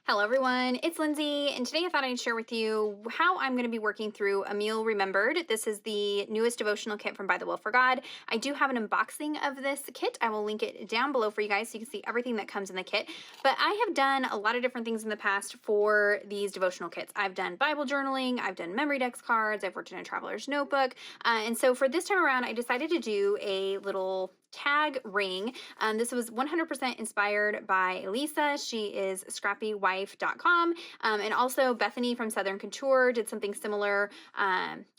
Hello everyone, it's Lindsay, and today I thought I'd share with you how I'm going to be working through A Meal Remembered. This is the newest devotional kit from ByTheWell4God. I do have an unboxing of this kit. I will link it down below for you guys so you can see everything that comes in the kit. But I have done a lot of different things in the past for these devotional kits. I've done Bible journaling, I've done memory dex cards, I've worked in a traveler's notebook. And so for this time around, I decided to do a little tag ring. This was 100% inspired by Elisa. She is scrappywife.com. And also Bethany from Southern Couture did something similar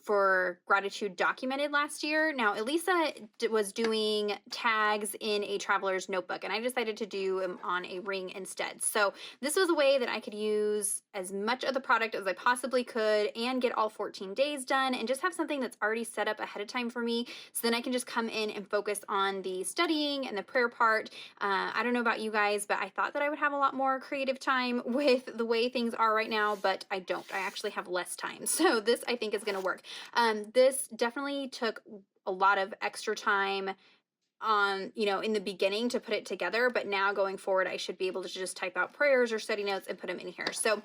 for Gratitude Documented last year. Now, Elisa was doing tags in a traveler's notebook, and I decided to do them on a ring instead. So this was a way that I could use as much of the product as I possibly could and get all 14 days done and just have something that's already set up ahead of time for me, so then I can just come in and focus on the studying and the prayer part. I don't know about you guys, but I thought that I would have a lot more creative time with the way things are right now, but I don't. I actually have less time. So this, I think, is going to work. This definitely took a lot of extra time in the beginning to put it together, but now going forward, I should be able to just type out prayers or study notes and put them in here. So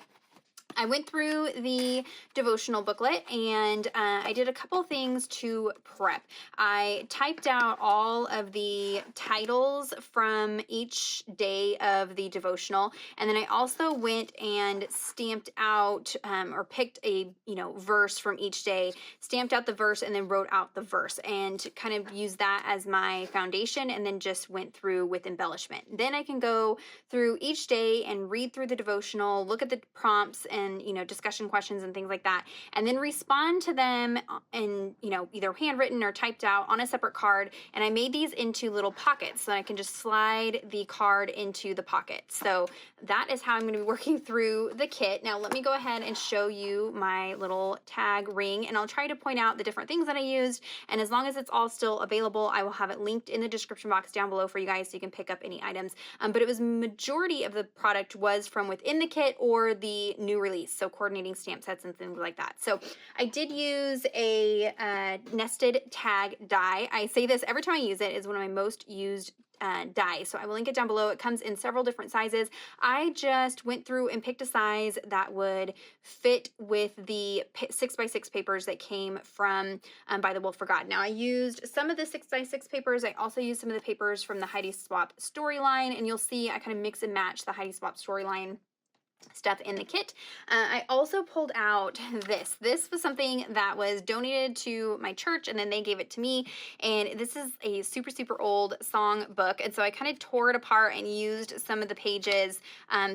I went through the devotional booklet and I did a couple things to prep. I typed out all of the titles from each day of the devotional, and then I also went and stamped out or picked a verse from each day, stamped out the verse, and then wrote out the verse and kind of used that as my foundation, and then just went through with embellishment. Then I can go through each day and read through the devotional, look at the prompts and discussion questions and things like that, and then respond to them in either handwritten or typed out on a separate card. And I made these into little pockets so that I can just slide the card into the pocket. So that is how I'm going to be working through the kit. Now let me go ahead and show you my little tag ring, and I'll try to point out the different things that I used, and as long as it's all still available, I will have it linked in the description box down below for you guys so you can pick up any items. But it was majority of the product was from within the kit or the new release, so coordinating stamp sets and things like that. So I did use a nested tag die. I say this every time I use it. Is one of my most used die, so I will link it down below. It comes in several different sizes. I just went through and picked a size that would fit with the 6x6 papers that came from ByTheWell4God. Now I used some of the 6x6 papers. I also used some of the papers from the Heidi Swap storyline, and you'll see I kind of mix and match the Heidi Swap storyline stuff in the kit. I also pulled out this. This was something that was donated to my church, and then they gave it to me. And this is a super, super old song book. And so I kind of tore it apart and used some of the pages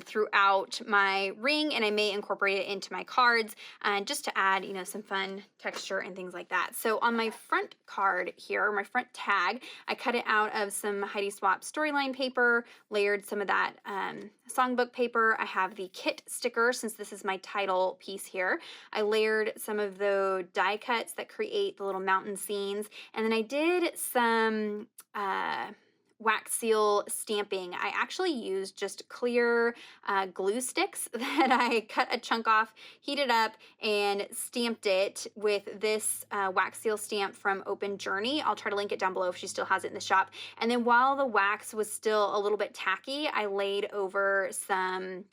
throughout my ring, and I may incorporate it into my cards just to add, some fun texture and things like that. So on my front card here, my front tag, I cut it out of some Heidi Swap storyline paper, layered some of that songbook paper. I have the kit sticker, since this is my title piece here. I layered some of the die cuts that create the little mountain scenes, and then I did some wax seal stamping. I actually used just clear glue sticks that I cut a chunk off, heated up, and stamped it with this wax seal stamp from Open Journey. I'll try to link it down below if she still has it in the shop. And then while the wax was still a little bit tacky, I laid over some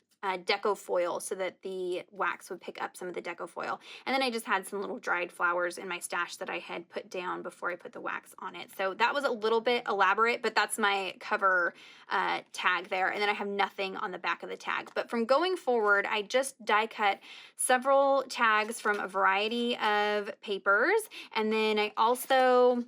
deco foil so that the wax would pick up some of the deco foil. And then I just had some little dried flowers in my stash that I had put down before I put the wax on it. So that was a little bit elaborate, but that's my cover tag there. And then I have nothing on the back of the tag. But from going forward, I just die cut several tags from a variety of papers. And then I also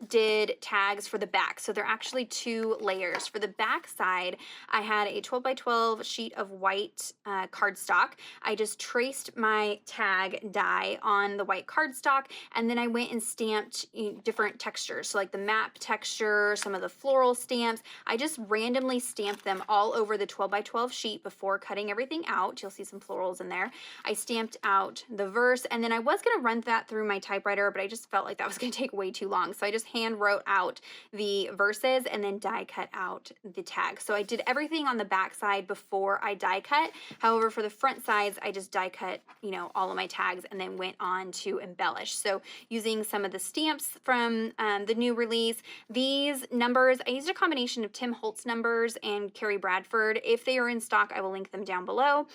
did tags for the back. So they're actually two layers. For the back side, I had a 12 by 12 sheet of white cardstock. I just traced my tag die on the white cardstock, and then I went and stamped different textures. So like the map texture, some of the floral stamps. I just randomly stamped them all over the 12 by 12 sheet before cutting everything out. You'll see some florals in there. I stamped out the verse, and then I was going to run that through my typewriter, but I just felt like that was going to take way too long. So I just hand wrote out the verses and then die cut out the tag. So I did everything on the back side before I die cut. However, for the front sides, I just die cut, you know, all of my tags and then went on to embellish. So using some of the stamps from the new release, these numbers, I used a combination of Tim Holtz numbers and Carrie Bradford. If they are in stock, I will link them down below.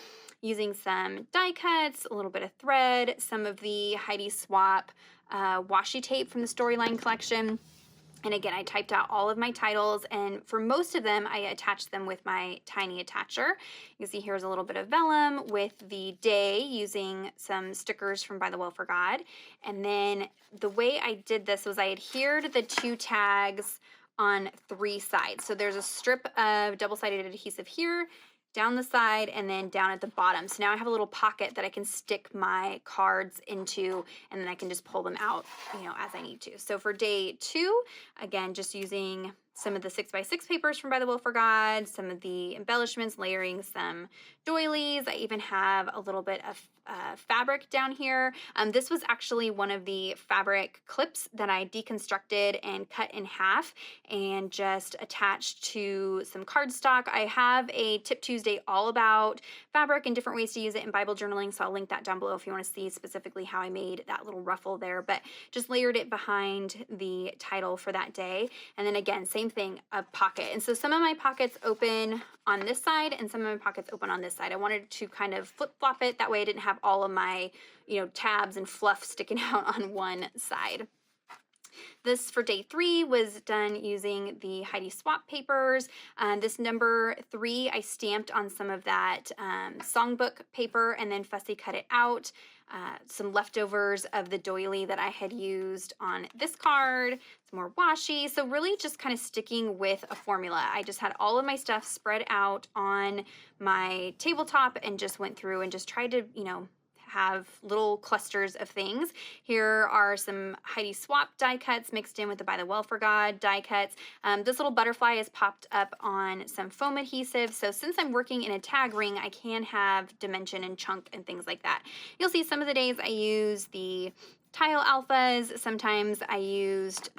Using some die cuts, a little bit of thread, some of the Heidi Swap washi tape from the Storyline collection. And again, I typed out all of my titles, and for most of them, I attached them with my tiny attacher. You can see here's a little bit of vellum with the day using some stickers from ByTheWell4God. And then the way I did this was I adhered the 2 tags on 3 sides. So there's a strip of double-sided adhesive here, down the side, and then down at the bottom. So now I have a little pocket that I can stick my cards into, and then I can just pull them out, you know, as I need to. So for day 2, again, just using some of the 6x6 papers from ByTheWell4God, some of the embellishments, layering some doilies. I even have a little bit of fabric down here. This was actually one of the fabric clips that I deconstructed and cut in half and just attached to some cardstock. I have a Tip Tuesday all about fabric and different ways to use it in Bible journaling, so I'll link that down below if you want to see specifically how I made that little ruffle there, but just layered it behind the title for that day. And then again, same thing, a pocket. And so some of my pockets open on this side and some of my pockets open on this side. I wanted to kind of flip-flop it, that way I didn't have all of my, you know, tabs and fluff sticking out on one side. This for day 3 was done using the Heidi Swap papers. This number 3 I stamped on some of that songbook paper and then fussy cut it out. Some leftovers of the doily that I had used on this card, some more washi. So really just kind of sticking with a formula. I just had all of my stuff spread out on my tabletop and just went through and just tried to, you know, have little clusters of things. Here are some Heidi Swap die cuts mixed in with the ByTheWell4God die cuts. This little butterfly is popped up on some foam adhesive. So since I'm working in a tag ring, I can have dimension and chunk and things like that. You'll see some of the days I use the tile alphas. Sometimes I used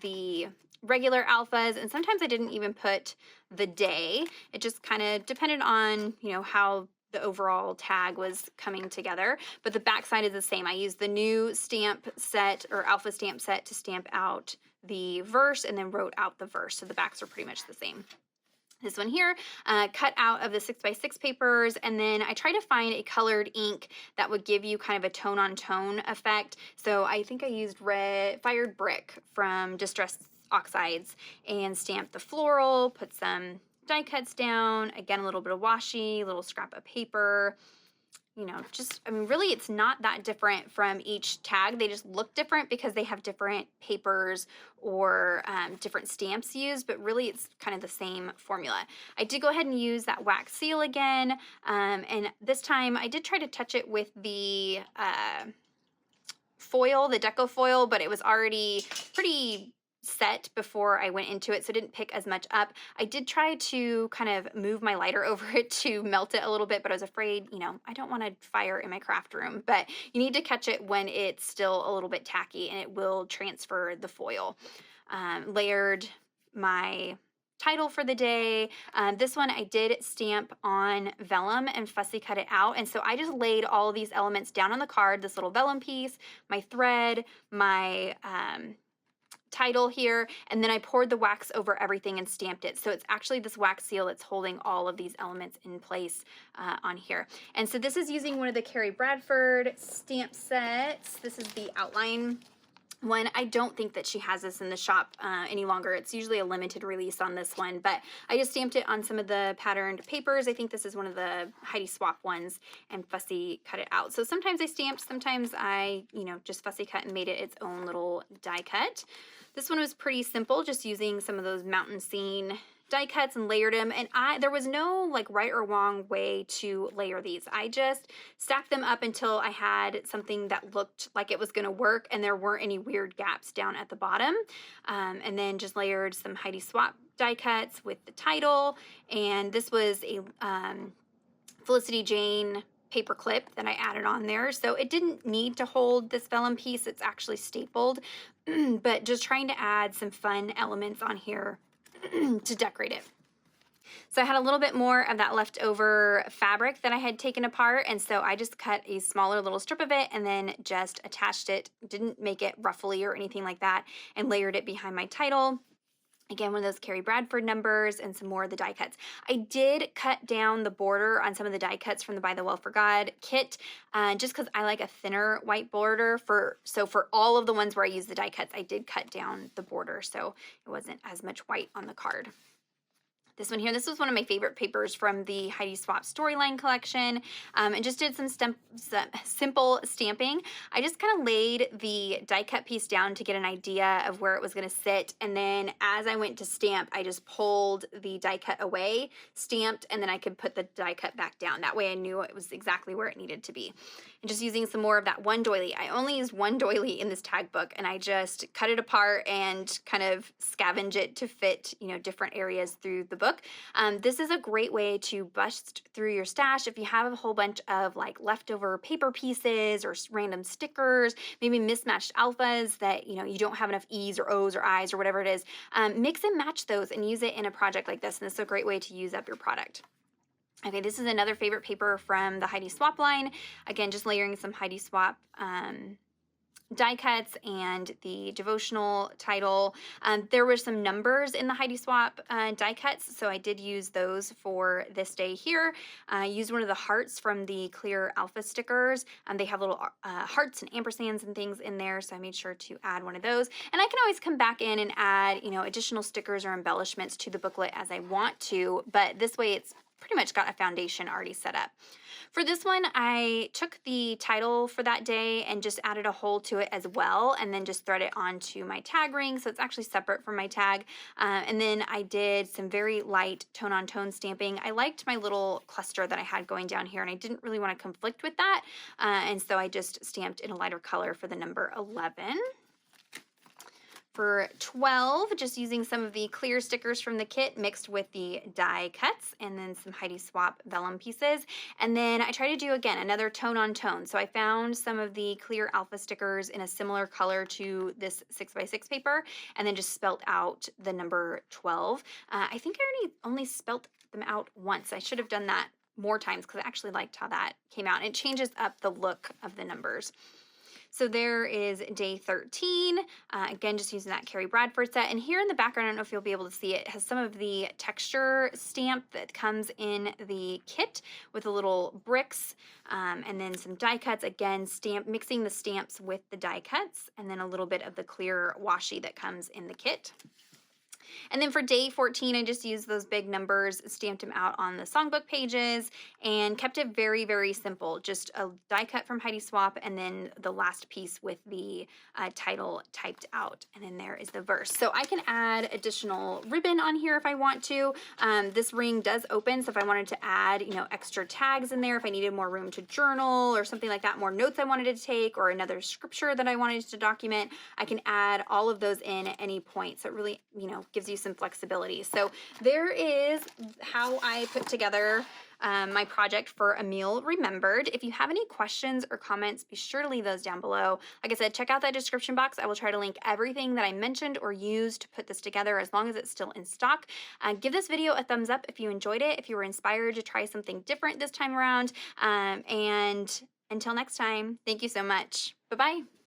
the regular alphas, and sometimes I didn't even put the day. It just kind of depended on, you know, how the overall tag was coming together, but the back side is the same. I used the new stamp set or alpha stamp set to stamp out the verse and then wrote out the verse. So the backs are pretty much the same. This one here, cut out of the 6x6 papers, and then I tried to find a colored ink that would give you kind of a tone-on-tone effect. So I think I used Fired Brick from Distress Oxides and stamped the floral, put some die cuts down, again a little bit of washi, a little scrap of paper, you know, just, I mean, really it's not that different from each tag. They just look different because they have different papers or different stamps used, but really it's kind of the same formula. I did go ahead and use that wax seal again, and this time I did try to touch it with the foil, the deco foil, but it was already pretty set before I went into it, so it didn't pick as much up. I did try to kind of move my lighter over it to melt it a little bit, but I was afraid, you know, I don't want to fire in my craft room, but you need to catch it when it's still a little bit tacky and it will transfer the foil. Layered my title for the day. This one I did stamp on vellum and fussy cut it out, and so I just laid all of these elements down on the card, this little vellum piece, my thread, my title here, and then I poured the wax over everything and stamped it. So it's actually this wax seal that's holding all of these elements in place on here. And so this is using one of the Carrie Bradford stamp sets. This is the outline one. I don't think that she has this in the shop any longer. It's usually a limited release on this one, but I just stamped it on some of the patterned papers. I think this is one of the Heidi Swap ones, and fussy cut it out. So sometimes I stamped, sometimes I, you know, just fussy cut and made it its own little die cut. This one was pretty simple, just using some of those mountain scene die cuts and layered them, and there was no like right or wrong way to layer these. I just stacked them up until I had something that looked like it was going to work and there weren't any weird gaps down at the bottom, and then just layered some Heidi Swap die cuts with the title. And this was a Felicity Jane paper clip that I added on there. So it didn't need to hold this vellum piece. It's actually stapled, but just trying to add some fun elements on here to decorate it. So I had a little bit more of that leftover fabric that I had taken apart, and so I just cut a smaller little strip of it and then just attached it, didn't make it ruffly or anything like that, and layered it behind my title. Again, one of those Carrie Bradford numbers and some more of the die cuts. I did cut down the border on some of the die cuts from the ByTheWell4God kit, just because I like a thinner white border. So for all of the ones where I use the die cuts, I did cut down the border so it wasn't as much white on the card. This one here, this was one of my favorite papers from the Heidi Swapp Storyline collection, and just did some simple stamping. I just kind of laid the die cut piece down to get an idea of where it was going to sit, and then as I went to stamp, I just pulled the die cut away, stamped, and then I could put the die cut back down. That way I knew it was exactly where it needed to be. And just using some more of that one doily. I only used one doily in this tag book, and I just cut it apart and kind of scavenge it to fit, you know, different areas through the book. This is a great way to bust through your stash if you have a whole bunch of like leftover paper pieces or random stickers, maybe mismatched alphas that, you know, you don't have enough E's or O's or I's or whatever it is. Mix and match those and use it in a project like this, and this is a great way to use up your product. Okay, this is another favorite paper from the Heidi Swapp line. Again, just layering some Heidi Swapp die cuts and the devotional title. There were some numbers in the Heidi Swapp die cuts, so I did use those for this day here. I used one of the hearts from the clear alpha stickers. They have little hearts and ampersands and things in there, so I made sure to add one of those. And I can always come back in and add, you know, additional stickers or embellishments to the booklet as I want to, but this way it's pretty much got a foundation already set up. For this one, I took the title for that day and just added a hole to it as well, and then just thread it onto my tag ring, so it's actually separate from my tag. And then I did some very light tone-on-tone stamping. I liked my little cluster that I had going down here, and I didn't really want to conflict with that, and so I just stamped in a lighter color for the number 11. For 12, just using some of the clear stickers from the kit mixed with the die cuts and then some Heidi Swapp vellum pieces. And then I tried to do, again, another tone-on-tone. So I found some of the clear alpha stickers in a similar color to this 6x6 paper and then just spelt out the number 12. I think I only spelt them out once. I should have done that more times because I actually liked how that came out. And it changes up the look of the numbers. So there is day 13, again, just using that Carrie Bradford set. And here in the background, I don't know if you'll be able to see it, has some of the texture stamp that comes in the kit with the little bricks, and then some die cuts, again, mixing the stamps with the die cuts, and then a little bit of the clear washi that comes in the kit. And then for day 14, I just used those big numbers, stamped them out on the songbook pages, and kept it very, very simple. Just a die cut from Heidi Swapp, and then the last piece with the title typed out. And then there is the verse. So I can add additional ribbon on here if I want to. This ring does open, so if I wanted to add, you know, extra tags in there, if I needed more room to journal or something like that, more notes I wanted to take, or another scripture that I wanted to document, I can add all of those in at any point. So it really, you know, gives you some flexibility. So there is how I put together my project for A Meal Remembered. If you have any questions or comments, be sure to leave those down below. Like I said, check out that description box. I will try to link everything that I mentioned or used to put this together as long as it's still in stock. Give this video a thumbs up if you enjoyed it, if you were inspired to try something different this time around. And until next time, thank you so much. Bye-bye.